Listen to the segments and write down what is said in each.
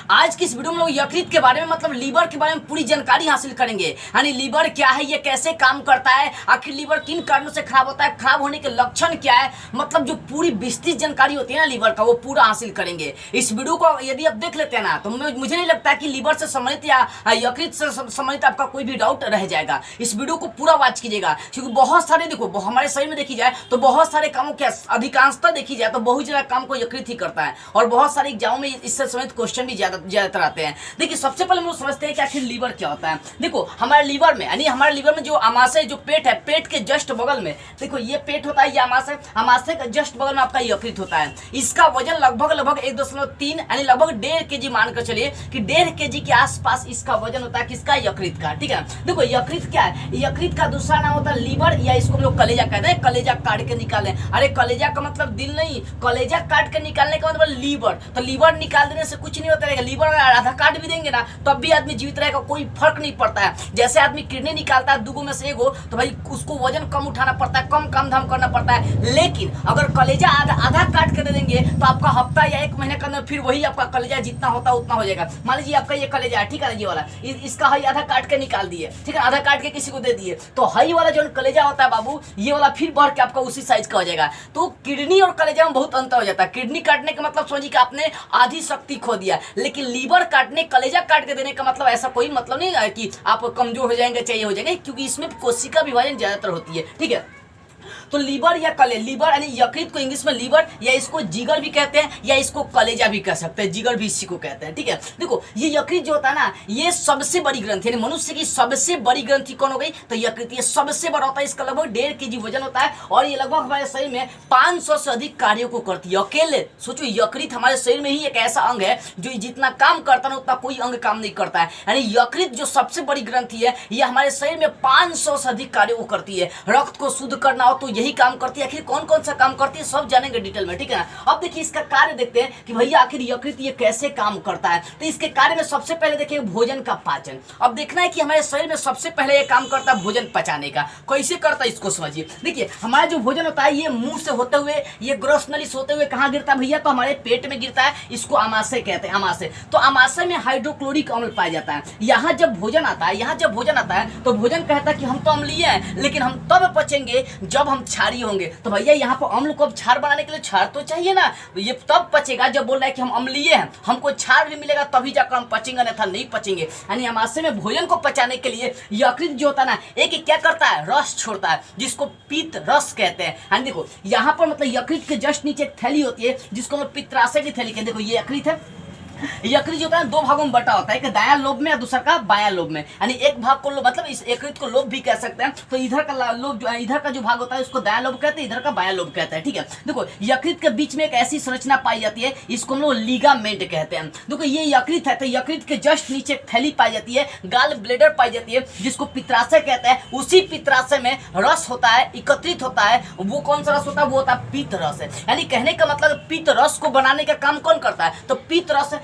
आज की इस वीडियो में लोग यकृत के बारे में मतलब लीवर के बारे में पूरी जानकारी हासिल करेंगे। यानी लीवर क्या है, ये कैसे काम करता है, आखिर लीवर किन कारणों से खराब होता है, खराब होने के लक्षण क्या है, मतलब जो पूरी विस्तृत जानकारी होती है ना लीवर का, वो पूरा हासिल करेंगे। इस वीडियो को यदि आप देख लेते हैं ना तो मुझे नहीं लगता कि लीवर से संबंधित या यकृत से संबंधित आपका कोई भी डाउट रह जाएगा। इस वीडियो को पूरा वॉच कीजिएगा, क्योंकि बहुत सारे देखो हमारे शरीर में देखी जाए तो बहुत सारे कामों के अधिकांशता देखी जाए तो बहुत ज्यादा काम को यकृत ही करता है, और बहुत सारे एग्जामों में इससे संबंधित क्वेश्चन भी ज्यादातर आते हैं। देखिए सबसे पहले हम लोग समझते हैं कि आखिर लीवर क्या होता है। देखो हमारे लीवर में, यानी हमारे लीवर में जो अमाशय, जो पेट है, पेट के जस्ट बगल में देखो ये पेट होता है, ये अमाशय, अमाशय के जस्ट बगल में आपका यकृत होता है। इसका वजन लगभग 1.3 यानी लगभग 1.5 kg मानकर चलिए कि 1.5 kg के आसपास इसका वजन होता है, किसका, यकृत का। ठीक है, देखो यकृत क्या है, यकृत का दूसरा नाम होता है लीवर, या इसको हम लोग कलेजा कहते हैं। कलेजा काट के निकालें, अरे कलेजा का मतलब दिल नहीं, कलेजा काट के निकालने का मतलब लीवर। तो लीवर निकाल देने से कुछ नहीं होता रहेगा, लीवर अगर आधा काट भी देंगे ना तब भी आदमी जीवित रहेगा, कोई फर्क नहीं पड़ता है। जैसे आदमी किडनी निकालता है दुगो में से एगो, तो भाई उसको वजन कम उठाना पड़ता है, कम काम धाम करना पड़ता है। लेकिन अगर कलेजा आधा काट के दे देंगे तो आपका हफ्ता या 1 महीने के अंदर फिर वही आपका कलेजा जितना होता है उतना हो जाएगा। मान लीजिए आपका ये कलेजा है, ठीक है, ये वाला इसका हई आधा काट के निकाल दिए, ठीक है, आधा काट के किसी को दे दिए, तो हई वाला जो कलेजा होता है बाबू, ये वाला फिर बढ़ के आपका उसी साइज का हो जाएगा। तो किडनी और कलेजा में बहुत अंतर हो जाता है। किडनी काटने का मतलब समझिए कि आपने आधी शक्ति खो दिया, लेकिन लीवर काटने, कलेजा काट के देने का मतलब ऐसा कोई मतलब नहीं है कि आप कमजोर हो जाएंगे, चाहिए हो जाएंगे, क्योंकि इसमें कोशिका विभाजन ज्यादातर होती है। ठीक है, तो लीवर या लीवर यानी यकृत को इंग्लिश में लीवर, या इसको जिगर भी कहते हैं, या इसको कलेजा भी कह सकते हैं, जिगर भी इसी को कहते हैं। ठीक है, देखो ये यकृत जो होता है ना, ये सबसे बड़ी ग्रंथि, यानी मनुष्य की सबसे बड़ी ग्रंथि कौन हो गई, तो यकृत। ये सबसे बड़ा होता है, इसका लगभग 1.5 kg वजन होता है, और ये लगभग हमारे शरीर में 500 से अधिक कार्यों को करती है अकेले। सोचो यकृत हमारे शरीर में ही एक ऐसा अंग है जो जितना काम करता है उतना कोई अंग काम नहीं करता है। यानी यकृत जो सबसे बड़ी ग्रंथि है, ये हमारे शरीर में 500 से अधिक कार्यों को करती है। रक्त को शुद्ध करना हो तो यही काम करती है। आखिर कौन कौन सा काम करती है सब जानेंगे डिटेल में, ठीक है ना। अब देखिए इसका कार्य देखते हैं कि भैया आखिर यकृत ये कैसे काम करता है। तो इसके कार्य में सबसे पहले देखिए भोजन का पाचन। अब देखना है कि हमारे शरीर में सबसे पहले ये काम करता है भोजन पचाने का। कैसे करता है इसको समझिए। देखिए हमारा जो भोजन होता है ये मुंह से होते हुए, ये ग्रोस नली से होते हुए कहाँ गिरता है भैया, तो हमारे पेट में गिरता है। इसको अमाशय कहते हैं, अमाशय। तो अमाशय में हाइड्रोक्लोरिक अम्ल पाया जाता है। यहाँ जब भोजन आता है, तो भोजन कहता है कि हम तो अम्लीय हैं, लेकिन हम तब पचेंगे जब हम क्षारीय होंगे। तो भैया यहाँ पर अम्ल को अब क्षार बनाने के लिए क्षार तो चाहिए ना, ये तब पचेगा जब बोल रहा है कि हम अम्लीय हैं, हमको क्षार भी मिलेगा तभी जाकर हम पचेंगे, अन्यथा नहीं पचेंगे। यानी अमाशय में भोजन को पचाने के लिए यकृत जो होता है ना, एक क्या करता है, रस छोड़ता है, जिसको पित्त रस कहते हैं। यानी देखो यहाँ पर मतलब यकृत के जस्ट नीचे एक थैली होती है जिसको हम पित्राशय की थैली कहते हैं। देखो ये यकृत है, यकृत जो होता है 2 भागों में बटा होता है, एक दायां लोब में और दूसरा का बायां लोब में। यानी एक भाग को लोब, मतलब इस यकृत को लोब भी कह सकते हैं। तो इधर का लोब, जो इधर का जो भाग होता है उसको दायां लोब कहते हैं, इधर का बायां लोब कहते हैं। ठीक है, देखो यकृत के बीच में एक ऐसी संरचना पाई जाती है, इसको हम लोग लिगामेंट कहते हैं। देखो ये यकृत है, तो यकृत के जस्ट नीचे एक थैली पाई जाती है, गाल ब्लेडर पाई जाती है, जिसको पित्राशय कहते हैं। उसी पित्राशय में रस होता है, एकत्रित होता है। वो कौन सा रस होता है, वो होता है पित्त रस है। यानी कहने का मतलब पित्त रस को बनाने का काम कौन करता है, तो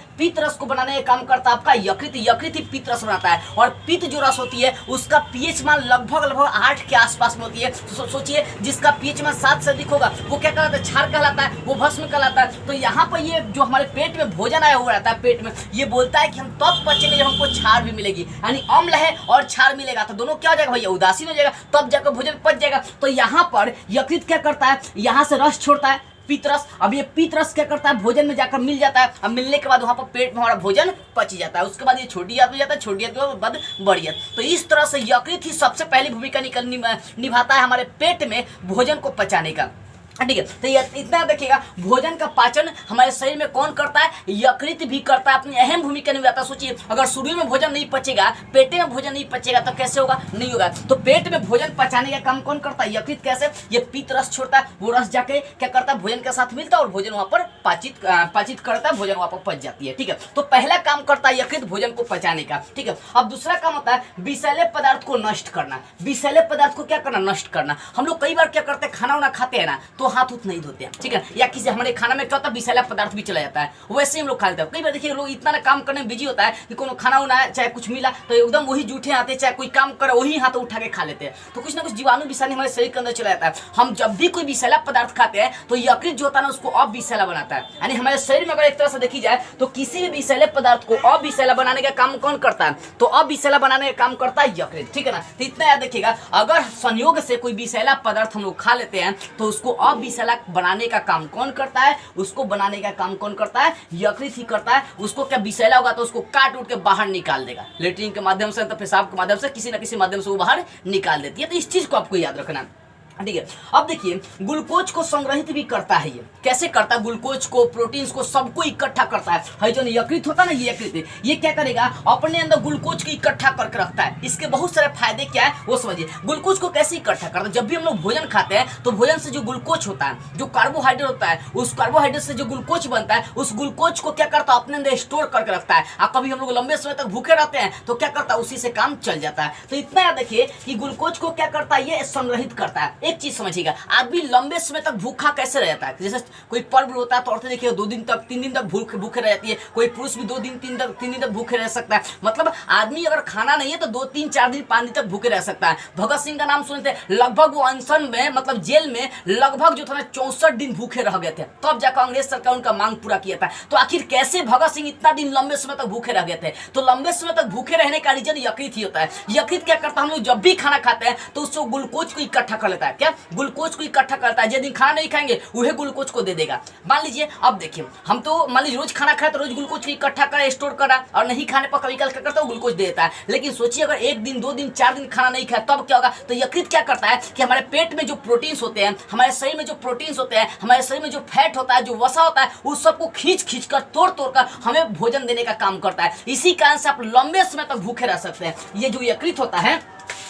पित्त रस को बनाने का काम करता है आपका यकृत। यकृत ही पित्त रस बनाता है, और पित्त जो रस होती है उसका पीएच मान लगभग 8 के आसपास में होती है। तो सोचिए जिसका पीएच मान 7 से अधिक होगा वो क्या कहलाता है, क्षार कहलाता है, वो भस्म कहलाता है। तो यहाँ पर ये जो हमारे पेट में भोजन आया हुआ रहता है, पेट में ये बोलता है कि हम तब पचेंगे जब हमको क्षार भी मिलेगी। यानी अम्ल है और क्षार मिलेगा तो दोनों क्या हो जाएगा भैया, उदासीन हो जाएगा, तब जाकर भोजन पच जाएगा। तो यहाँ पर यकृत क्या करता है, यहाँ से रस छोड़ता है, पित्तरस। अब ये पित्तरस क्या करता है, भोजन में जाकर मिल जाता है। अब मिलने के बाद वहां पर पेट में हमारा भोजन पच जाता है। उसके बाद ये छोटी आंत हो जाता है, छोटी आंत के बाद बड़ी आंत। तो इस तरह से यकृत ही सबसे पहली भूमिका निभाता है हमारे पेट में भोजन को पचाने का। ठीक है, तो ये इतना देखिएगा भोजन का पाचन हमारे शरीर में कौन करता है, यकृत भी करता है, अपनी अहम भूमिका निभाता है। सोचिए अगर शुरू में भोजन नहीं पचेगा, पेटे में भोजन नहीं पचेगा तो कैसे होगा, नहीं होगा। तो पेट में भोजन पचाने का काम कौन करता है, यकृत। कैसे, ये पित्त रस छोड़ता है, वो रस जाके क्या करता है, भोजन के साथ मिलता है और भोजन वहां पर पाचित करता है, भोजन वहां पर पच जाती है। ठीक है, तो पहला काम करता है यकृत भोजन को पचाने का। ठीक है, अब दूसरा काम होता है विषैले पदार्थ को नष्ट करना। विषैले पदार्थ को क्या करना, नष्ट करना। हम लोग कई बार क्या करते हैं, खाना वाना खाते हैं ना, तो तो हाथ उत नहीं धोते हैं, ठीक है। या किसी हमारे खाना में क्या होता है विषैला पदार्थ भी चला जाता है, वैसे ही हम लोग खा लेते हैं। कई बार देखिए लोग इतना ना काम करने में बिजी होता है कि कोनो खाना उना है चाहे कुछ मिला तो एकदम वही जूठे आते हैं, चाहे कोई काम करे वही हाथ उठा के खा लेते हैं, तो कुछ ना कुछ जीवाणु विषाणु हमारे शरीर के अंदर चला जाता है। हम जब भी कोई विषैला पदार्थ खाते हैं तो यकृत जो होता है ना उसको अब विषैला बनाता है, यानी हमारे शरीर में अगर एक तरह से देखी जाए तो किसी भी विषैले पदार्थ को अब विषैला बनाने का काम कौन करता है, तो अब विषैला बनाने का काम करता है यकृत, ठीक है ना। तो इतना याद देखिएगा, अगर संयोग से कोई विषैला पदार्थ हम लोग खा लेते हैं तो उसको अब विषैला बनाने का काम कौन करता है, उसको बनाने का काम कौन करता है, यकृत ही करता है। उसको क्या विषैला होगा तो उसको काट उठ के बाहर निकाल देगा, लेटरिन के माध्यम से, तो पेशाब के माध्यम से, किसी न किसी माध्यम से वो बाहर निकाल देती है। तो इस चीज को आपको याद रखना है, ठीक है। अब देखिए ग्लूकोज को संग्रहित भी करता है, ये कैसे करता है, ग्लूकोज को, प्रोटीन्स को, सबको इकट्ठा करता है। जो यकृत होता है ना, ये यकृत ये क्या करेगा, अपने अंदर ग्लूकोज को इकट्ठा करके रखता है। इसके बहुत सारे फायदे क्या है वो समझिए। ग्लूकोज को कैसे इकट्ठा करता है, जब भी हम लोग भोजन खाते हैं तो भोजन से जो ग्लूकोज होता है, जो कार्बोहाइड्रेट होता है, उस कार्बोहाइड्रेट से जो ग्लूकोज बनता है, उस ग्लूकोज को क्या करता है अपने अंदर स्टोर करके रखता है। और कभी हम लोग लंबे समय तक भूखे रहते हैं तो क्या करता है, उसी से काम चल जाता है। तो इतना याद रखिए कि ग्लूकोज को क्या करता है, ये संग्रहित करता है। एक चीज समझिएगा, आदमी लंबे समय तक भूखा कैसे रह जाता है, जैसे कोई पर्व होता है तो औरतें देखिए 2 दिन तक 3 दिन तक भूखे रह जाती है, कोई पुरुष भी 2 दिन 3 दिन तक भूखे रह सकता है। मतलब आदमी अगर खाना नहीं है तो 2 3 4 दिन 5 दिन तक भूखे रह सकता है। भगत सिंह का नाम सुनते हैं, लगभग वो अनशन में मतलब जेल में लगभग जो था 64 दिन भूखे रह गए थे, तब जाकर अंग्रेज सरकार उनका मांग पूरा किया था। तो आखिर कैसे भगत सिंह इतना दिन लंबे समय तक भूखे रह गए थे, तो लंबे समय तक भूखे रहने का रीजन यकृत ही होता है। यकृत क्या करता है, हम लोग जब भी खाना खाते हैं तो उसको ग्लूकोज को इकट्ठा कर लेता है। क्या ग्लूकोज को इकट्ठा करता है, जिस दिन खाना नहीं खाएंगे वही ग्लूकोज को दे देगा। मान लीजिए, अब देखिए हम तो मान लीजिए रोज खाना खाए तो रोज ग्लूकोज को इकट्ठा करा, स्टोर करा, और नहीं खाने पर कभी कल क्या करता है ग्लूकोज दे देता है। लेकिन सोचिए अगर 1 दिन 2 दिन 4 दिन खाना नहीं खाया तब क्या होगा, तो यकृत क्या करता है कि हमारे पेट में जो प्रोटीन्स होते हैं, हमारे शरीर में जो प्रोटीन्स होते हैं, हमारे शरीर में जो फैट होता है, जो वसा होता है, उस सबको खींच कर तोड़ कर हमें भोजन देने का काम करता है। इसी कारण से आप लंबे समय तक भूखे रह सकते हैं। ये जो यकृत होता है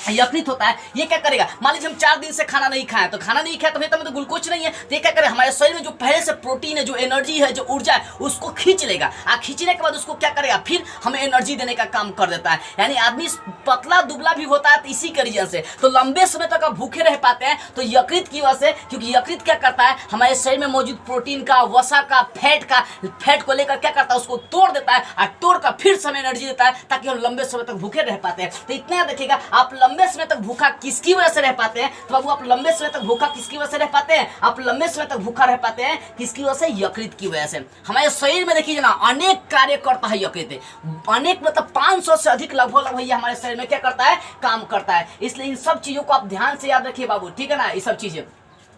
ये क्या करेगा, मान लीजिए हम 4 दिन से खाना नहीं खाए, तो खाना नहीं खाया तो भैया तो ग्लूकोज नहीं है, तो ये क्या करेगा, हमारे शरीर में जो पहले से प्रोटीन है, जो एनर्जी है, जो ऊर्जा है, उसको खींच लेगा। खींचने के बाद उसको क्या करेगा, फिर हमें एनर्जी देने का काम कर देता है। यानी आदमी पतला दुबला भी होता है तो इसी के रीजन से। तो लंबे समय तक आप भूखे रह पाते हैं तो यकृत की वजह से, क्योंकि यकृत क्या करता है, हमारे शरीर में मौजूद प्रोटीन का, वसा का, फैट को लेकर क्या करता है, उसको तोड़ देता है, और तोड़ कर फिर से हमें एनर्जी देता है ताकि हम लंबे समय तक भूखे रह पाते हैं। तो इतना देखिएगा, आप लंबे समय तक भूखा किसकी वजह से रह पाते हैं, तो बाबू आप लंबे समय तक भूखा किसकी वजह से रह पाते हैं, आप लंबे समय तक भूखा रह पाते हैं किसकी वजह से, यकृत की वजह से। हमारे शरीर में देखिए ना अनेक कार्य करता है यकृत, अनेक मतलब 500 से अधिक लगभग भैया हमारे शरीर में क्या करता है, काम करता है। इसलिए इन सब चीजों को आप ध्यान से याद रखिए बाबू, ठीक है ना, ये सब चीजें।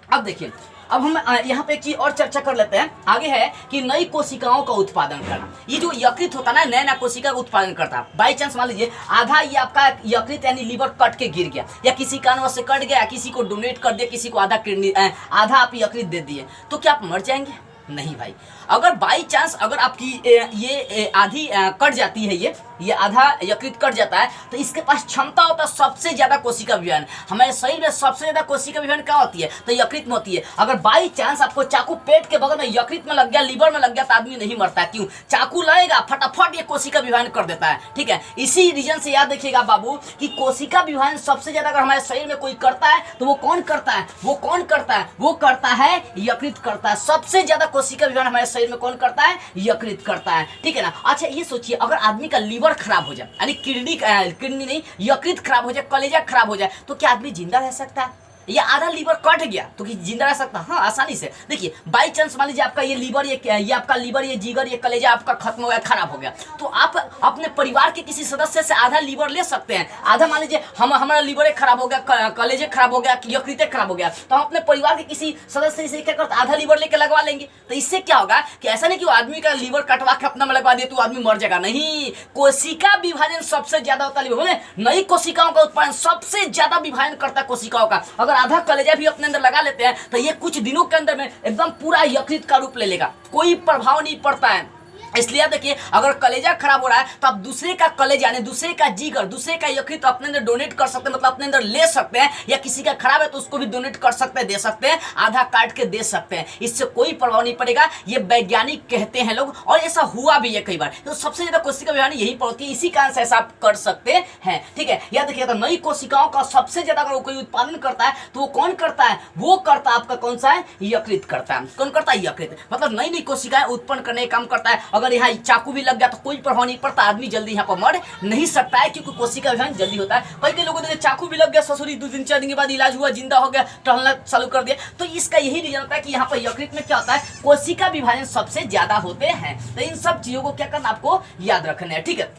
अब देखिए, अब हम यहाँ पे एक चीज और चर्चा कर लेते हैं। आगे है कि नई कोशिकाओं का उत्पादन करना। ये जो यकृत होता है ना, नया कोशिका का उत्पादन करता है। बाई चांस मान लीजिए आधा ये आपका यकृत यानी लीवर कट के गिर गया, या किसी कारणवश से कट गया, किसी को डोनेट कर दिया, किसी को आधा किडनी, आधा आप यकृत दे दिए, तो क्या आप मर जाएंगे? नहीं भाई। अगर बाई चांस अगर आपकी ये आधी कट जाती है, ये आधा यकृत कट जाता है, तो इसके पास क्षमता होता है सबसे ज्यादा कोशिका विभाजन। हमारे शरीर में सबसे ज्यादा कोशिका विभाजन क्या होती है, तो यकृत में होती है। अगर बाई चांस आपको चाकू पेट के बगल में यकृत में लग गया, लीवर में लग गया, तो आदमी नहीं मरता। क्यों? चाकू लगेगा फटाफट ये कोशिका विभाजन कर देता है, ठीक है। इसी रीजन से याद रखिएगा बाबू कि कोशिका विभाजन सबसे ज्यादा अगर हमारे शरीर में कोई करता है तो वो कौन करता है, वो करता है यकृत करता है। सबसे ज्यादा कोशिका विभाजन हमारे शरीर में कौन करता है, यकृत करता है, ठीक है ना। अच्छा ये सोचिए, अगर आदमी का लीवर खराब हो जाए, यानी किडनी नहीं, यकृत खराब हो जाए, कलेजा खराब हो जाए, तो क्या आदमी जिंदा रह सकता है? या आधा लीवर कट गया तो कि जिंदा रह सकता है? हाँ, आसानी से। देखिए बाई चांस मान लीजिए आपका ये लीवर, ये आपका लीवर, ये जिगर, ये कलेजा आपका खत्म हो गया, खराब हो गया, तो आप अपने परिवार के किसी सदस्य से आधा लीवर ले सकते हैं। आधा मान लीजिए हमारा लीवर खराब हो गया, कलेजे खराब हो गया, यकृत खराब हो गया, तो हम अपने परिवार के किसी सदस्य से क्या करते, आधा लीवर लेके लगवा लेंगे। तो इससे क्या होगा कि ऐसा नहीं कि आदमी का लीवर कटवा के अपना में लगवा दिया तो आदमी मर जाएगा, नहीं। कोशिका विभाजन सबसे ज्यादा होता है लीवर, नई कोशिकाओं का उत्पादन सबसे ज्यादा विभाजन करता है कोशिकाओं का। अगर आधा कलेजा भी अपने अंदर लगा लेते हैं तो ये कुछ दिनों के अंदर में एकदम पूरा यकृत का रूप ले लेगा, कोई प्रभाव नहीं पड़ता है। इसलिए आप देखिए, अगर कलेजा खराब हो रहा है तो आप दूसरे का कलेजा यानी दूसरे का जिगर, दूसरे का यकृत तो अपने अंदर डोनेट कर सकते हैं, मतलब अपने अंदर ले सकते हैं, या किसी का खराब है तो उसको भी डोनेट कर सकते हैं, दे सकते हैं, आधा काट के दे सकते हैं, इससे कोई प्रभाव नहीं पड़ेगा। ये वैज्ञानिक कहते हैं लोग, और ऐसा हुआ भी है कई बार। तो सबसे ज्यादा कोशिका बीमारी यही पड़ती है, इसी कारण से ऐसा आप कर सकते हैं, ठीक है। या देखिए, नई कोशिकाओं का सबसे ज्यादा अगर कोई उत्पादन करता है तो वो कौन करता है? वो करता है आपका कौन सा है? यकृत करता है। कौन करता है? यकृत। मतलब नई नई कोशिकाएं उत्पन्न करने का काम करता है। अगर यहाँ चाकू भी लग गया तो कोई प्रभाव नहीं पड़ता, आदमी जल्दी यहाँ पर मर नहीं सकता है, क्योंकि कोशिका विभाजन जल्दी होता है। कई लोगों ने चाकू भी लग गया, ससुरी 2 दिन 4 दिन के बाद इलाज हुआ, जिंदा हो गया, टहलना चालू कर दिया। तो इसका यही रीजन होता है कि यहाँ पर यकृत में क्या होता है? कोशिका विभाजन सबसे ज्यादा होते हैं। तो इन सब चीजों को क्या करना, आपको याद रखना है, ठीक है।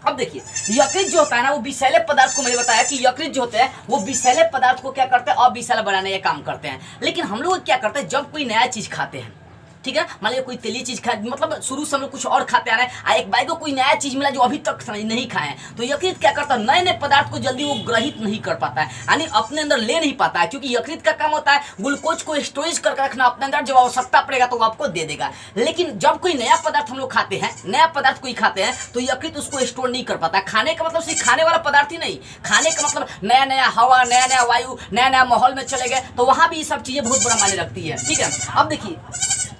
अब देखिए, यकृत जो होता है ना, वो विषैले पदार्थ को मैंने बताया कि यकृत जो होते हैं वो विषैले पदार्थ को क्या करते हैं? अविषैला बनाने का काम करते हैं। लेकिन हम लोग क्या करते हैं, जब कोई नया चीज खाते हैं, ठीक है, मान लीजिए कोई तेली चीज खा, मतलब शुरू से हम लोग कुछ और खाते आ रहे हैं, एक बाइक को कोई नया चीज मिला जो अभी तक नहीं खाए हैं, तो यकृत क्या करता है? नए नए पदार्थ को जल्दी वो ग्रहित नहीं कर पाता है, यानी अपने अंदर ले नहीं पाता है, क्योंकि यकृत का काम होता है ग्लूकोज को स्टोरेज करके रखना अपने अंदर, जब आवश्यकता पड़ेगा तो वो आपको दे देगा। लेकिन जब कोई नया पदार्थ हम लोग खाते हैं, नया पदार्थ कोई खाते हैं, तो यकृत उसको स्टोर नहीं कर पाता। खाने का मतलब सिर्फ खाने वाला पदार्थ ही नहीं, खाने का मतलब नया नया हवा, नया नया वायु, नया नया माहौल में चले गए, तो वहां भी ये सब चीजें बहुत बड़ा मायने रखती है, ठीक है। अब देखिए,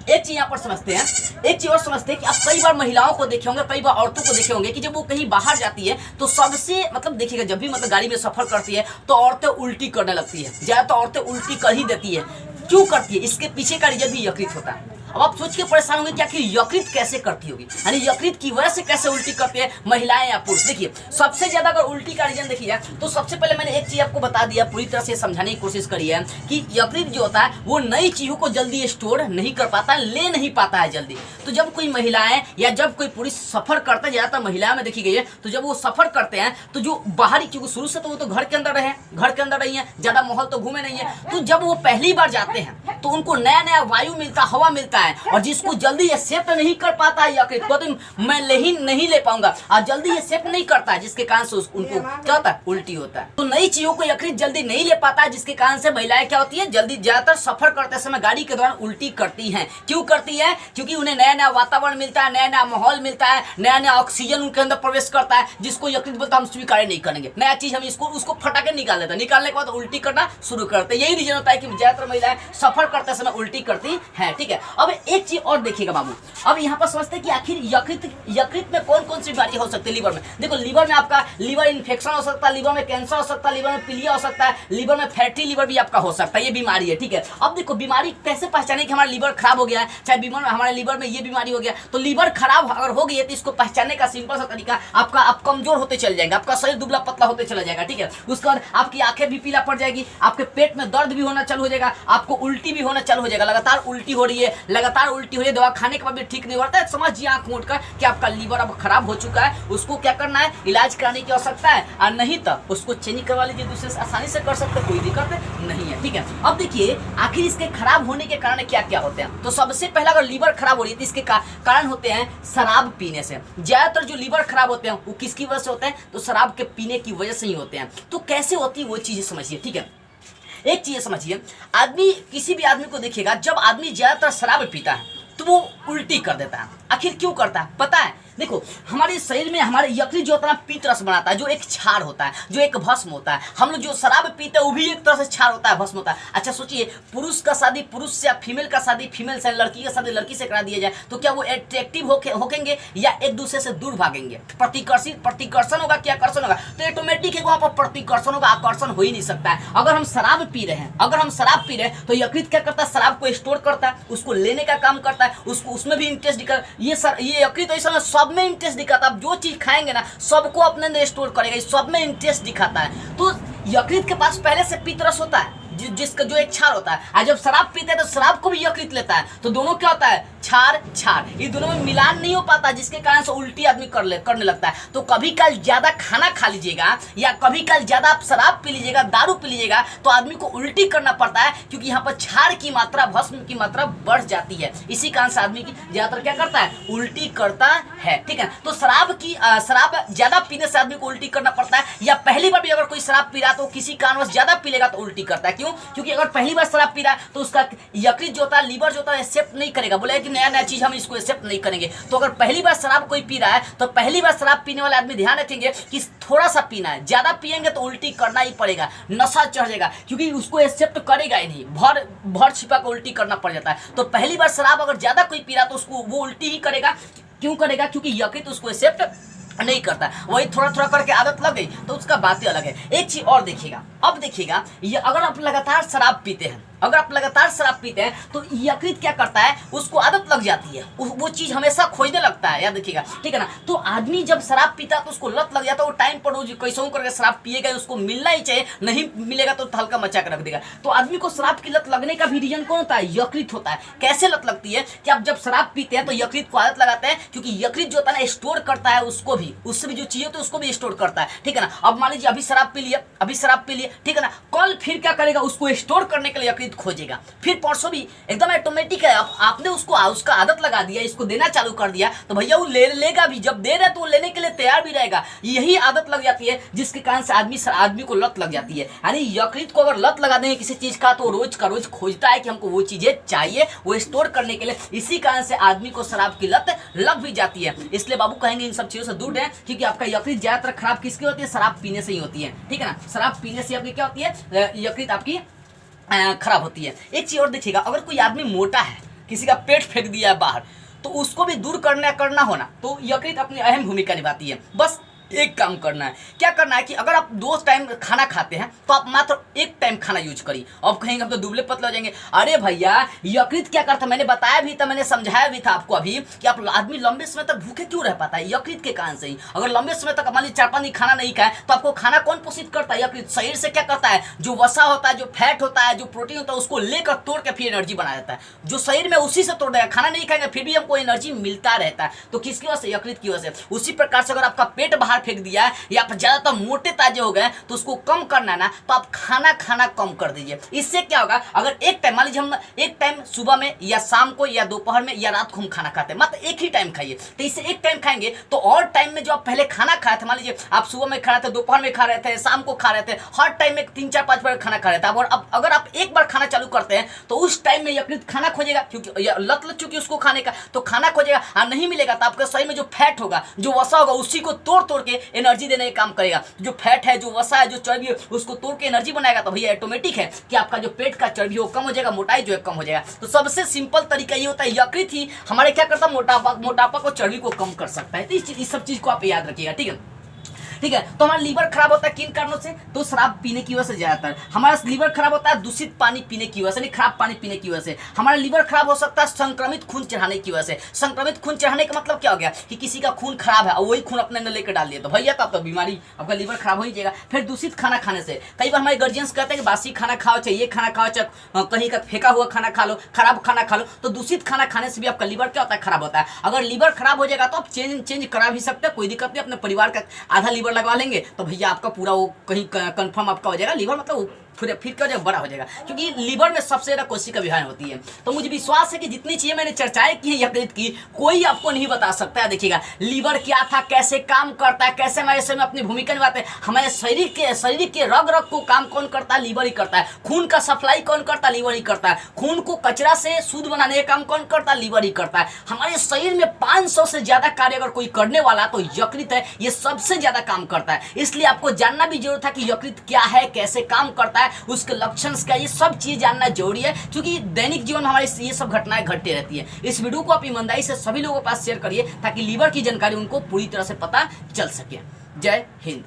एक चीज यहाँ पर समझते हैं, एक चीज और समझते हैं कि आप कई बार महिलाओं को देखे होंगे, कई बार औरतों को देखे होंगे कि जब वो कहीं बाहर जाती है तो सबसे मतलब देखिएगा, जब भी मतलब गाड़ी में सफर करती है तो औरतें उल्टी करने लगती है, ज्यादातर औरतें उल्टी कर ही देती है। क्यों करती है? इसके पीछे का रीजन भी यकृत होता है। अब आप सोच के परेशान होंगे कि आखिर यकृत कैसे करती होगी, यानी यकृत की वजह से कैसे उल्टी करती है महिलाएं या पुरुष। देखिए, सबसे ज्यादा अगर उल्टी का रीजन देखिए तो सबसे पहले मैंने एक चीज आपको बता दिया, पूरी तरह से समझाने की कोशिश करी है कि यकृत जो होता है वो नई चीजों को जल्दी स्टोर नहीं कर पाता, ले नहीं पाता है जल्दी। तो जब कोई महिलाएं या जब कोई पुरुष सफर करता है, ज्यादातर महिलाओं में देखी गई है, तो जब वो सफर करते हैं तो जो बाहरी, क्योंकि शुरू से तो वो तो घर के अंदर रहे, घर के अंदर रही है, ज्यादा माहौल तो घूमे नहीं है, तो जब वो पहली बार जाते हैं तो उनको नया नया वायु मिलता, हवा मिलता है, और जिसको जल्दी एक्सेप्ट नहीं कर पाता है यकृत को, तो मैं नहीं ले पाऊंगा, और जल्दी एक्सेप्ट नहीं करता है, जिसके कारण से उनको क्या होता है? उल्टी होता है। तो नई चीजों को यकृत जल्दी नहीं ले पाता है, जिसके कारण से महिलाएं क्या होती है? जल्दी ज्यादातर सफर करते समय गाड़ी के दौरान उल्टी करती हैं। क्यों करती है? क्योंकि उन्हें नया नया वातावरण मिलता है, नया नया माहौल मिलता है, नया नया ऑक्सीजन उनके अंदर प्रवेश करता है, जिसको यकृत बोलता है हम स्वीकार नहीं करेंगे। नया चीज हम इसको उसको फटाके निकाल देते हैं, निकालने के बाद उल्टी करना शुरू करते हैं। यही रीजन होता है कि ज्यादातर महिलाएं सफर करते समय उल्टी करती है, ठीक है। अब एक चीज और देखिएगा बाबू, अब यहाँ पर समझते हैं कि आखिर यकृत में कौन कौन सी बीमारी हो सकती है लीवर में। देखो, लीवर में आपका लीवर इन्फेक्शन हो सकता है, लीवर में कैंसर हो सकता है, लीवर में पीलिया हो सकता है, लीवर में फैटी लीवर भी आपका हो सकता है, ये बीमारी है, ठीक है। अब देखो, बीमारी कैसे पहचाने कि हमारा लीवर खराब हो गया है, चाहे बीमार हमारे लीवर में ये बीमारी हो गया, तो लीवर खराब अगर हो गई है तो इसको पहचानने का सिंपल सा तरीका, आप कमजोर होते चले जाएंगे, आपका शरीर दुबला पतला होते चला जाएगा, ठीक है। उसके बाद आपकी आंखें भी पीला पड़ जाएगी, आपके पेट में दर्द भी होना चालू हो जाएगा, आपको उल्टी भी होना चालू हो जाएगा, लगातार उल्टी हो रही है, लगातार उल्टी हो रही है, दवा खाने के बाद भी ठीक नहीं होता है, समझिए आंख मूंद कर कि आपका लीवर अब खराब हो चुका है, उसको क्या करना है? इलाज कराने की आवश्यकता है, और नहीं तो उसको चेंज करवा लीजिए, दूसरे से आसानी से कर सकते, कोई दिक्कत नहीं है, ठीक है। अब देखिए, आखिर इसके खराब होने के कारण क्या क्या होते हैं। तो सबसे पहला, अगर लीवर खराब हो रही है तो इसके कारण होते हैं शराब पीने से। ज्यादातर जो लीवर खराब होते हैं वो किसकी वजह से होते हैं? तो शराब के पीने की वजह से ही होते हैं। तो कैसे होती है वो चीजें समझिए, ठीक है। एक चीज समझिए, आदमी, किसी भी आदमी को देखिएगा, जब आदमी ज्यादातर शराब पीता है तो वो उल्टी कर देता है। आखिर क्यों करता है पता है? देखो, हमारे शरीर में हमारे यकृत जो होता है पीत रस बनाता है, जो एक क्षार होता है, जो एक भस्म होता है। हम लोग जो शराब पीते हैं वो भी एक तरह से क्षार होता है, भस्म होता है। अच्छा सोचिए, पुरुष का शादी पुरुष से या फीमेल का शादी फीमेल से, लड़की का शादी लड़की से करा दिया जाए तो क्या वो एट्रैक्टिव होकेंगे या एक दूसरे से दूर भागेंगे? प्रतिकर्षण होगा कि आकर्षण होगा? तो ऑटोमेटिक है वहां पर प्रतिकर्षण होगा, आकर्षण हो ही नहीं सकता है। अगर हम शराब पी रहे हैं, तो यकृत क्या करता है? शराब को स्टोर करता है, उसको लेने का काम करता है, उसको उसमें भी इंटरेस्ट दिखा, ये यकृत ऐसा सब में इंटरेस्ट दिखाता है। आप जो चीज खाएंगे ना सबको अपने अंदर स्टोर करेगा, सब में इंटरेस्ट दिखाता है। तो यकृत के पास पहले से पित्त रस होता है, जिसका जो एक क्षार होता है, और जब शराब पीते हैं तो शराब को भी यकृत लेता है, तो दोनों क्या होता है? क्षार। ये दोनों में मिलान नहीं हो पाता, जिसके कारण से उल्टी आदमी करने लगता है। तो कभी कल ज्यादा खाना खा लीजिएगा या कभी कल ज्यादा आप शराब पी लीजिएगा, दारू पी लीजिएगा, तो आदमी को उल्टी करना पड़ता है, क्योंकि यहाँ पर क्षार की मात्रा, भस्म की मात्रा बढ़ जाती है। इसी कारण से आदमी की ज्यादातर क्या करता है? उल्टी करता है, ठीक है। तो शराब ज्यादा पीने से आदमी को उल्टी करना पड़ता है, या पहली बार भी अगर कोई शराब पी रहा तो किसी कारणवश ज्यादा पी लेगा तो उल्टी करता है। क्यों? क्यों? क्योंकि अगर पहली बार शराब पी रहा है तो उसका यकृत जो होता है, लीवर जो होता है, एक्सेप्ट नहीं करेगा, बोलेगा कि नया नया चीज हम इसको एक्सेप्ट नहीं करेंगे। तो अगर पहली बार शराब कोई पी रहा है तो पहली बार शराब पीने वाले आदमी ध्यान रखेंगे कि थोड़ा सा पीना है, ज्यादा पिएंगे तो उल्टी करना ही पड़ेगा, नशा चढ़ जाएगा, क्योंकि उसको एक्सेप्ट करेगा ही नहीं, भर भर छिपा कर उल्टी करना पड़ जाता है। तो पहली बार शराब अगर ज्यादा कोई पी रहा तो उसको वो उल्टी ही करेगा। क्यों करेगा? क्योंकि यकृत उसको एक्सेप्ट नहीं करता। वही थोड़ा थोड़ा करके आदत लग गई तो उसका बातें अलग है। एक चीज और देखिएगा, अब देखिएगा, ये अगर आप लगातार शराब पीते हैं, अगर आप लगातार शराब पीते हैं तो यकृत क्या करता है, उसको आदत लग जाती है, वो चीज हमेशा खोजने लगता है, याद देखिएगा, ठीक है ना। तो आदमी जब शराब पीता है तो उसको लत लग जाता है, वो टाइम पर रोज कैसे करके शराब पिएगा, उसको मिलना ही चाहिए, नहीं मिलेगा तो हल्का मचा कर रख देगा। तो आदमी को शराब की लत लगने का भी रीजन कौन होता है? यकृत होता है। कैसे लत लगती है कि आप जब शराब पीते हैं तो यकृत को आदत लगाते हैं, क्योंकि यकृत जो होता है ना स्टोर करता है उसको भी, उससे भी जो चाहिए तो उसको भी स्टोर करता है, ठीक है ना। अब मान लीजिए अभी शराब पी लिया, अभी शराब पी लिया, ठीक है ना, कल फिर क्या करेगा, उसको स्टोर करने के लिए यकृत खोजेगा, फिर परसों भी एकदम ऑटोमेटिक है। आपने उसका आदत लगा दिया, इसको देना चालू कर दिया तो भैया वो लेगा भी, जब दे रहा है तो वो लेने के लिए तैयार भी रहेगा। यही आदत लग जाती है जिसके कारण से आदमी को लत लग जाती है। यानी यकृत को अगर लत लगा देंगे किसी चीज का तो रोज का रोज खोजता है कि हमको वो चीजें चाहिए, वो स्टोर करने के लिए। इसी कारण से आदमी को शराब की लत लग भी जाती है। इसलिए बाबू कहेंगे इन सब चीजों से दूर रहें, क्योंकि आपका यकृत ज्यादातर खराब किसकी होती है? शराब पीने से ही होती है, ठीक है ना। शराब पीने से आपकी क्या होती है? यकृत आपकी खराब होती है। एक चीज और देखिएगा, अगर कोई आदमी मोटा है, किसी का पेट फेंक दिया है बाहर, तो उसको भी दूर करना होना तो यकृत अपनी अहम भूमिका निभाती है। बस एक काम करना है, क्या करना है कि अगर आप 2 टाइम खाना खाते हैं तो आप मात्र 1 टाइम खाना यूज करिए। अब कहेंगे हम तो दुबले पतले हो जाएंगे। अरे भैया, यकृत क्या करता है, मैंने बताया भी था, मैंने समझाया भी था आपको अभी कि आप आदमी लंबे समय तक भूखे क्यों रह पाता है? यकृत के कारण से ही। अगर लंबे समय तक मान लीजिए 4-5 दिन खाना नहीं खाए तो आपको खाना कौन पोषित करता है? यकृत। शरीर से क्या करता है, जो वसा होता है, जो फैट होता है, जो प्रोटीन होता है, उसको लेकर तोड़ के फिर एनर्जी बना देता है, जो शरीर में उसी से तोड़ देगा। खाना नहीं खाएंगे फिर भी हमको एनर्जी मिलता रहता है। तो किसकी वजह से? यकृत की वजह से। उसी प्रकार से अगर आपका पेट बाहर फेंक दिया है या आप ज्यादातर मोटे ताजे हो गए तो उसको कम करना ना, तो आप खाना कम कर दीजिए। इससे क्या होगा, अगर एक टाइम मान लीजिए हम एक टाइम सुबह में या शाम को या दोपहर में या रात को हम खाना खाते हैं, मात्र एक ही टाइम खाइए। तो इससे एक टाइम खाएंगे तो और टाइम में जो आप पहले खाना खाए थे, मान लीजिए आप सुबह में खा रहे थे, दोपहर में खा रहे थे, शाम को खा रहे थे, हर टाइम में 3-4-5 बार खाना खा रहे थे। अब अगर आप एक बार खाना चालू करते हैं तो उस टाइम में यकृत खाना खोजेगा, क्योंकि लत लग चुकी उसको खाने का, तो खाना खोजेगा और नहीं मिलेगा तो आपके शरीर में जो फैट होगा, जो वसा होगा, उसी को तोड़ तोड़ के एनर्जी देने का काम करेगा। जो फैट है, जो वसा है, जो चर्बी है, उसको तोड़ के एनर्जी बनाएगा। तो भैया ऑटोमेटिक है कि आपका जो पेट का चर्बी हो कम हो जाएगा, मोटाई जो है कम हो जाएगा। तो सबसे सिंपल तरीका ये होता है, यकृत ही हमारे क्या करता है, मोटापा को, चर्बी को कम कर सकता है। तो इस सब चीज को आप याद रखिएगा, ठीक है। ठीक है, तो हमारा लीवर खराब होता है किन कारणों से? तो शराब पीने की वजह से ज्यादातर हमारा लीवर खराब होता है, दूषित पानी पीने की वजह से, नहीं खराब पानी पीने की वजह से। हमारा लीवर खराब हो सकता है संक्रमित खून चढ़ाने की वजह से। संक्रमित खून चढ़ाने का मतलब क्या हो गया कि किसी का खून खराब है और वही खून अपने अंदर लेकर डाल दिया, तो भैया तब तो बीमारी, आपका लीवर खराब हो ही जाएगा। फिर दूषित खाना खाने से, कई बार हमारे गार्जियंस कहते हैं कि बासी खाना खाओ, चाहे ये खाना खाओ, चाहे कहीं का फेंका हुआ खाना खा लो, खराब खाना खा लो। तो दूषित खाना खाने से भी आपका लीवर क्या होता है, खराब होता है। अगर लीवर खराब हो जाएगा तो आप चेंज करा भी सकते हैं, कोई दिक्कत नहीं। अपने परिवार का आधा लीवर लगवा लेंगे तो भैया आपका पूरा वो कहीं कंफर्म आपका हो जाएगा लीवर, मतलब फिर क्या हो जाएगा, बड़ा हो जाएगा, क्योंकि लीवर में सबसे ज्यादा कोशिका विभाजन होती है। तो मुझे विश्वास है कि जितनी चीजें मैंने चर्चाएं की है यकृत की, कोई आपको नहीं बता सकता है। देखिएगा लीवर क्या था, कैसे काम करता है, कैसे हमारे शरीर में अपनी भूमिका निभाते हैं। हमारे शरीर के रग को काम कौन करता है, लीवर ही करता है। खून का सप्लाई कौन करता है, लीवर ही करता है। खून को कचरा से शुद्ध बनाने का काम कौन करता है, लीवर ही करता है। हमारे शरीर में 500 से ज्यादा कार्य अगर कोई करने वाला तो यकृत है, ये सबसे ज्यादा काम करता है। इसलिए आपको जानना भी जरूरत है कि यकृत क्या है, कैसे काम करता है, उसके लक्षण क्या, ये सब चीज जानना जरूरी है, क्योंकि दैनिक जीवन में हमारे ये सब घटनाएं घटती रहती है। इस वीडियो को आप ईमानदारी से सभी लोगों के पास शेयर करिए ताकि लीवर की जानकारी उनको पूरी तरह से पता चल सके। जय हिंद।